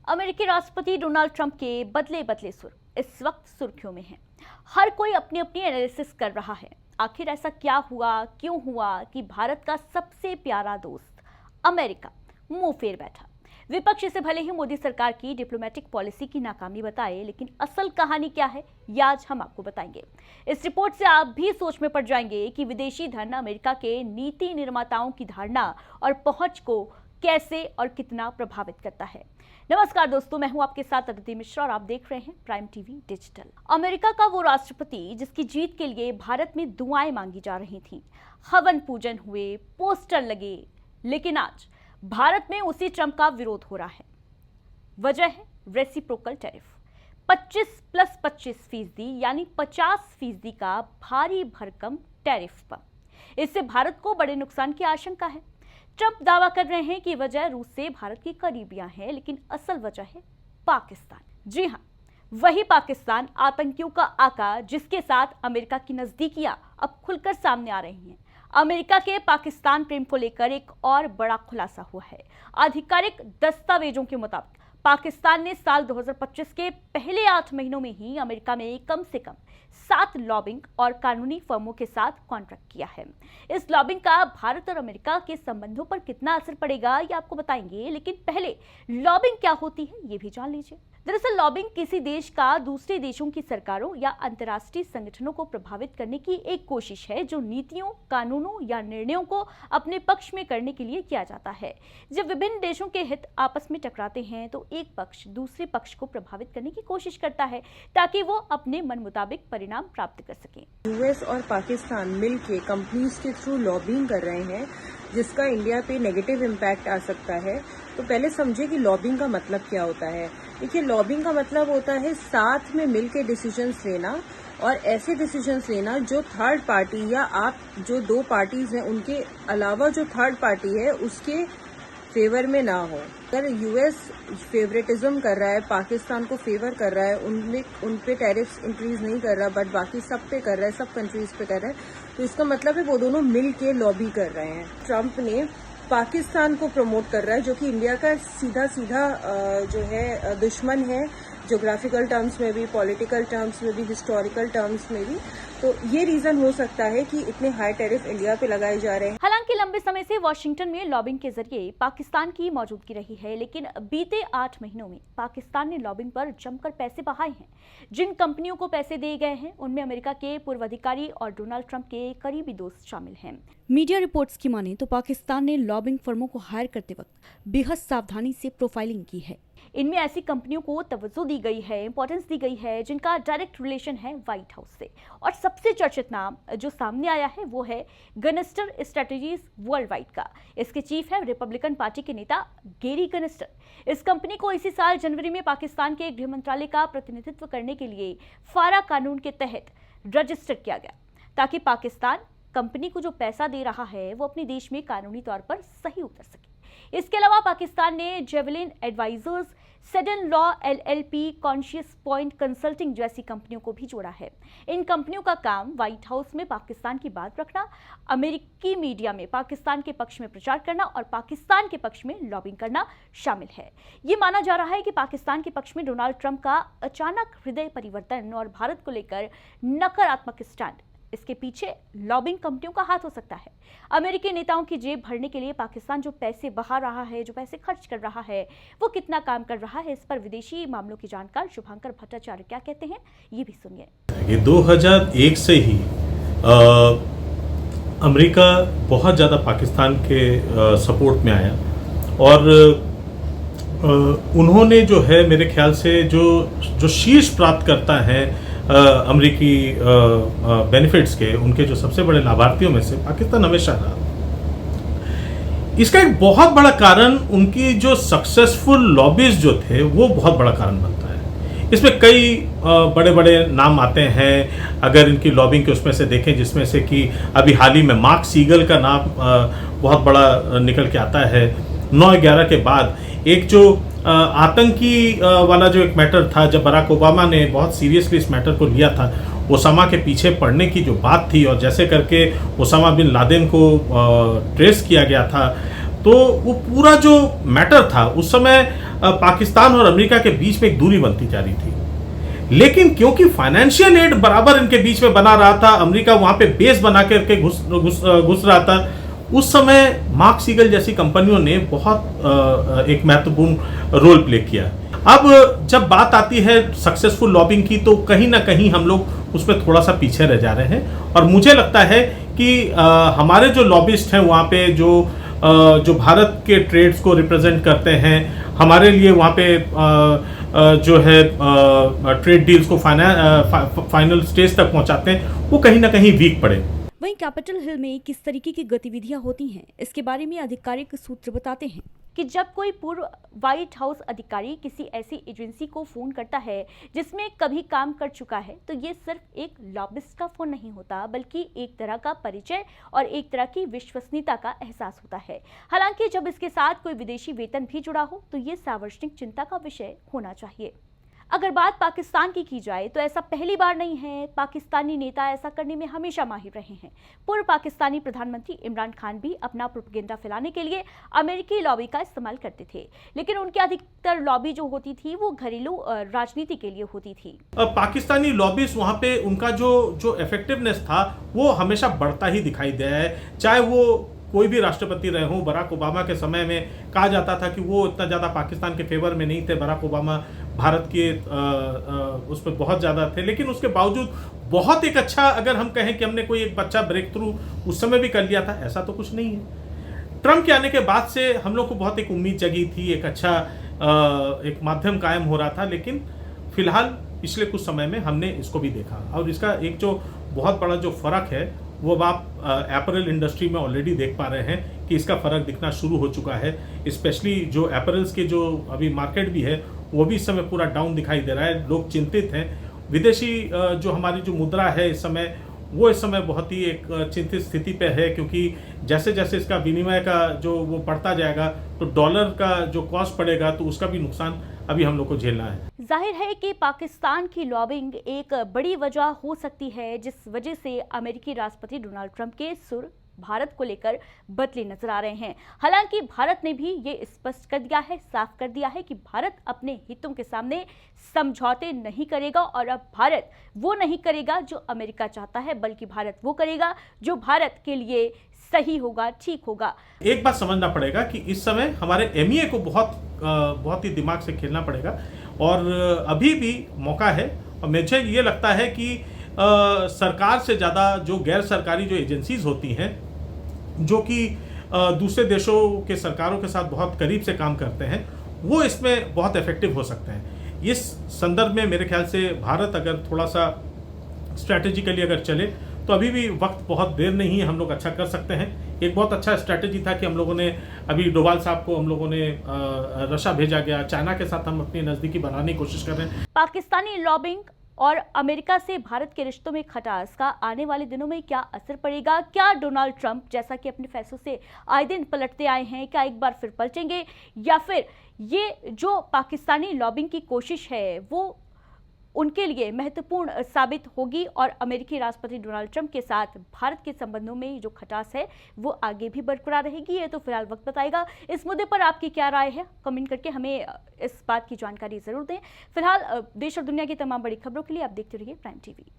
अमेरिकी राष्ट्रपति Donald Trump के बदले बदले सुर इस वक्त सुर्खियों में हैं। हर कोई अपनी अपनी एनालिसिस कर रहा है। आखिर ऐसा क्या हुआ, क्यों हुआ कि भारत का सबसे प्यारा दोस्त अमेरिका मुंह फेर बैठा। विपक्ष इसे भले ही मोदी सरकार की डिप्लोमेटिक पॉलिसी की नाकामी बताए, लेकिन असल कहानी क्या है ये आज हम आपको बताएंगे। इस रिपोर्ट से आप भी सोच में पड़ जाएंगे कि विदेशी धन अमेरिका के नीति निर्माताओं की धारणा और पहुंच को कैसे और कितना प्रभावित करता है। नमस्कार दोस्तों, मैं हूं आपके साथ अदिति मिश्रा और आप देख रहे हैं प्राइम टीवी डिजिटल। अमेरिका का वो राष्ट्रपति जिसकी जीत के लिए भारत में दुआएं मांगी जा रही थीं, हवन पूजन हुए, पोस्टर लगे, लेकिन आज भारत में उसी ट्रंप का विरोध हो रहा है। वजह है रेसिप्रोकल टैरिफ। 25+25% यानी 50% का भारी भरकम टैरिफ पर। इससे भारत को बड़े नुकसान की आशंका है। ट्रंप दावा कर रहे हैं कि वजह रूस से भारत की करीबियां हैं, लेकिन असल वजह है पाकिस्तान। जी हां, वही पाकिस्तान, आतंकियों का आका, जिसके साथ अमेरिका की नजदीकियां अब खुलकर सामने आ रही हैं। अमेरिका के पाकिस्तान प्रेम को लेकर एक और बड़ा खुलासा हुआ है। आधिकारिक दस्तावेजों के मुताबिक पाकिस्तान ने साल 2025 के पहले 8 महीनों में ही अमेरिका में कम से कम 7 लॉबिंग और कानूनी फर्मों के साथ कॉन्ट्रैक्ट किया है। इस लॉबिंग का भारत और अमेरिका के संबंधों पर कितना असर पड़ेगा ये आपको बताएंगे, लेकिन पहले लॉबिंग क्या होती है ये भी जान लीजिए। दरअसल लॉबिंग किसी देश का दूसरे देशों की सरकारों या अंतर्राष्ट्रीय संगठनों को प्रभावित करने की एक कोशिश है, जो नीतियों, कानूनों या निर्णयों को अपने पक्ष में करने के लिए किया जाता है। जब विभिन्न देशों के हित आपस में टकराते हैं तो एक पक्ष दूसरे पक्ष को प्रभावित करने की कोशिश करता है ताकि वो अपने मन मुताबिक परिणाम प्राप्त कर सके। यूएस और पाकिस्तान मिलकर कंपनीज के थ्रू लॉबिंग कर रहे हैं, जिसका इंडिया पे नेगेटिव इम्पैक्ट आ सकता है। तो पहले समझे कि लॉबिंग का मतलब क्या होता है। देखिए, लॉबिंग का मतलब होता है साथ में मिलकर डिसीजंस लेना, और ऐसे डिसीजंस लेना जो थर्ड पार्टी या आप जो दो पार्टीज हैं उनके अलावा जो थर्ड पार्टी है उसके फेवर में ना हो। अगर यूएस फेवरेटिज्म कर रहा है, पाकिस्तान को फेवर कर रहा है, उन पे टैरिफ्स इंक्रीज नहीं कर रहा, बट बाकी सब पे कर रहा है, सब कंट्रीज पे कर रहा है, तो इसका मतलब है वो दोनों मिल के लॉबी कर रहे हैं। ट्रंप ने पाकिस्तान को प्रमोट कर रहा है, जो कि इंडिया का सीधा जो है दुश्मन है, ज्योग्राफिकल टर्म्स में भी, पॉलिटिकल टर्म्स में भी, हिस्टोरिकल टर्म्स में भी। तो ये रीजन हो सकता है कि इतने हाई टैरिफ इंडिया पे लगाए जा रहे हैं। हालांकि लंबे समय से वॉशिंगटन में लॉबिंग के जरिए पाकिस्तान की मौजूदगी रही है, लेकिन बीते 8 महीनों में पाकिस्तान ने लॉबिंग पर जमकर पैसे बहाए हैं। जिन कंपनियों को पैसे दिए गए हैं उनमें अमेरिका के पूर्व अधिकारी और डोनाल्ड ट्रंप के करीबी दोस्त शामिल हैं। मीडिया रिपोर्ट्स की माने तो पाकिस्तान ने लॉबिंग फर्मों को हायर करते वक्त बेहद सावधानी से प्रोफाइलिंग की है। इनमें ऐसी कंपनियों को तवज्जो दी गई है, इंपॉर्टेंस दी गई है जिनका डायरेक्ट रिलेशन है व्हाइट हाउस से। और सबसे चर्चित नाम जो सामने आया है वो है गनिस्टर स्ट्रेटजीज वर्ल्ड वाइड का। इसके चीफ है रिपब्लिकन पार्टी के नेता गैरी गनिस्टर। इस कंपनी को इसी साल जनवरी में पाकिस्तान के गृह मंत्रालय का प्रतिनिधित्व करने के लिए फारा कानून के तहत रजिस्टर किया गया, ताकि पाकिस्तान कंपनी को जो पैसा दे रहा है वो अपने देश में कानूनी तौर पर सही उतर सके। इसके अलावा पाकिस्तान ने Javelin Advisors, Sedan Law LLP, Conscious Point Consulting जैसी कंपनियों को भी जोड़ा है। इन कंपनियों का काम व्हाइट हाउस में पाकिस्तान की बात रखना, अमेरिकी मीडिया में पाकिस्तान के पक्ष में प्रचार करना और पाकिस्तान के पक्ष में लॉबिंग करना शामिल है। ये माना जा रहा है कि पाकिस्तान के पक्ष में डोनाल्ड ट्रंप का अचानक हृदय परिवर्तन और भारत को लेकर नकारात्मक स्टैंड, इसके पीछे लॉबिंग कंपनियों का हाथ हो सकता है। अमेरिकी नेताओं की जेब भरने के लिए पाकिस्तान जो पैसे बहा रहा है, जो पैसे खर्च कर रहा है, वो कितना काम कर रहा है, इस पर विदेशी मामलों के जानकार शुभांकर भट्टाचार्य क्या कहते हैं ये भी सुनिए। ये 2001 से ही अमेरिका बहुत ज़्यादा पाकिस्तान के सपोर्ट में आया, और उन्होंने जो है मेरे ख्याल से जो शीर्ष प्राप्त करता है अमेरिकी बेनिफिट्स के, उनके जो सबसे बड़े लाभार्थियों में से पाकिस्तान हमेशा रहा। इसका एक बहुत बड़ा कारण उनकी जो सक्सेसफुल लॉबीज जो थे वो बहुत बड़ा कारण बनता है। इसमें कई बड़े बड़े नाम आते हैं अगर इनकी लॉबिंग के उसमें से देखें, जिसमें से कि अभी हाल ही में मार्क सीगल का नाम बहुत बड़ा निकल के आता है। 9/11 के बाद एक जो आतंकी वाला जो एक मैटर था, जब बराक ओबामा ने बहुत सीरियसली इस मैटर को लिया था, ओसामा के पीछे पड़ने की जो बात थी और जैसे करके ओसामा बिन लादेन को ट्रेस किया गया था, तो वो पूरा जो मैटर था उस समय पाकिस्तान और अमेरिका के बीच में एक दूरी बनती जा रही थी। लेकिन क्योंकि फाइनेंशियल एड बराबर इनके बीच में बना रहा था, अमेरिका वहां पे बेस बना करके घुस रहा था, उस समय मार्क सीगल जैसी कंपनियों ने बहुत एक महत्वपूर्ण रोल प्ले किया। अब जब बात आती है सक्सेसफुल लॉबिंग की, तो कहीं ना कहीं हम लोग उसमें थोड़ा सा पीछे रह जा रहे हैं। और मुझे लगता है कि हमारे जो लॉबिस्ट हैं वहाँ पे जो भारत के ट्रेड्स को रिप्रेजेंट करते हैं, हमारे लिए वहाँ पे जो है ट्रेड डील्स को फाइनल स्टेज तक पहुँचाते हैं, वो कहीं ना कहीं वीक पड़े। वहीं कैपिटल हिल में किस तरीके की गतिविधियां होती हैं, इसके बारे में आधिकारिक सूत्र बताते हैं कि जब कोई पूर्व व्हाइट हाउस अधिकारी किसी ऐसी एजेंसी को फोन करता है जिसमें कभी काम कर चुका है, तो ये सिर्फ एक लॉबिस्ट का फोन नहीं होता, बल्कि एक तरह का परिचय और एक तरह की विश्वसनीयता का एहसास होता है। हालांकि जब इसके साथ कोई विदेशी वेतन भी जुड़ा हो, तो ये सार्वजनिक चिंता का विषय होना चाहिए। अगर बात पाकिस्तान की जाए तो ऐसा पहली बार नहीं है। पाकिस्तानी नेता ऐसा करने में हमेशा माहिर रहे हैं। पूर्व पाकिस्तानी प्रधानमंत्री इमरान खान भी अपना प्रोपेगेंडा फैलाने के लिए अमेरिकी लॉबी का इस्तेमाल करते थे, लेकिन उनकी अधिकतर लॉबी जो होती थी वो घरेलू राजनीति के लिए होती थी। पाकिस्तानी लॉबीज वहाँ पे उनका जो इफेक्टिवनेस था वो हमेशा बढ़ता ही दिखाई दिया है। चाहे वो कोई भी राष्ट्रपति रहे हों, बराक ओबामा के समय में कहा जाता था कि वो इतना ज़्यादा पाकिस्तान के फेवर में नहीं थे, बराक ओबामा भारत के उस पर बहुत ज़्यादा थे, लेकिन उसके बावजूद बहुत एक अच्छा, अगर हम कहें कि हमने कोई एक बच्चा ब्रेक थ्रू उस समय भी कर लिया था, ऐसा तो कुछ नहीं है। ट्रंप के आने के बाद से हम लोग को बहुत एक उम्मीद जगी थी, एक अच्छा एक माध्यम कायम हो रहा था, लेकिन फिलहाल पिछले कुछ समय में हमने इसको भी देखा। और इसका एक जो बहुत बड़ा जो फ़र्क है वो आप एपरल इंडस्ट्री में ऑलरेडी देख पा रहे हैं कि इसका फ़र्क दिखना शुरू हो चुका है। स्पेशली जो एपरल्स के जो अभी मार्केट भी है वो भी इस समय पूरा डाउन दिखाई दे रहा है। लोग चिंतित हैं। विदेशी जो हमारी जो मुद्रा है इस समय बहुत ही एक चिंतित स्थिति पे है, क्योंकि जैसे जैसे इसका विनिमय का जो वो बढ़ता जाएगा तो डॉलर का जो कॉस्ट पड़ेगा तो उसका भी नुकसान अभी हम लोग को झेलना है। जाहिर है कि पाकिस्तान की लॉबिंग एक बड़ी वजह हो सकती है, जिस वजह से अमेरिकी राष्ट्रपति डोनाल्ड ट्रंप के सुर भारत को लेकर बदले नजर आ रहे हैं। हालांकि भारत ने भी ये स्पष्ट कर दिया है, साफ कर दिया है कि भारत अपने हितों के सामने समझौते नहीं करेगा, और अब भारत वो नहीं करेगा जो अमेरिका चाहता है, बल्कि भारत वो करेगा जो भारत के लिए सही होगा, ठीक होगा। एक बात समझना पड़ेगा कि इस समय हमारे एमईए को बहुत ही दिमाग से खेलना पड़ेगा, और अभी भी मौका है। और मुझे ये लगता है कि सरकार से ज़्यादा जो गैर सरकारी जो एजेंसीज होती हैं, जो कि दूसरे देशों के सरकारों के साथ बहुत करीब से काम करते हैं, वो इसमें बहुत इफेक्टिव हो सकते हैं। इस संदर्भ में मेरे ख्याल से भारत अगर थोड़ा सा स्ट्रैटेजिकली अगर चले तो अभी भी वक्त बहुत देर नहीं है, हम लोग अच्छा कर सकते हैं। एक बहुत अच्छा स्ट्रैटेजी था कि हम लोगों ने अभी डोभाल साहब को हम लोगों ने रशिया भेजा गया, चाइना के साथ हम अपनी नज़दीकी बनाने की कोशिश कर रहे हैं। पाकिस्तानी लॉबिंग और अमेरिका से भारत के रिश्तों में खटास का आने वाले दिनों में क्या असर पड़ेगा? क्या डोनाल्ड ट्रंप जैसा कि अपने फैसलों से आए दिन पलटते आए हैं, क्या एक बार फिर पलटेंगे, या फिर ये जो पाकिस्तानी लॉबिंग की कोशिश है वो उनके लिए महत्वपूर्ण साबित होगी, और अमेरिकी राष्ट्रपति डोनाल्ड ट्रंप के साथ भारत के संबंधों में जो खटास है वो आगे भी बरकरार रहेगी? ये तो फिलहाल वक्त बताएगा। इस मुद्दे पर आपकी क्या राय है, कमेंट करके हमें इस बात की जानकारी जरूर दें। फिलहाल देश और दुनिया की तमाम बड़ी खबरों के लिए आप देखते रहिए प्राइम टीवी।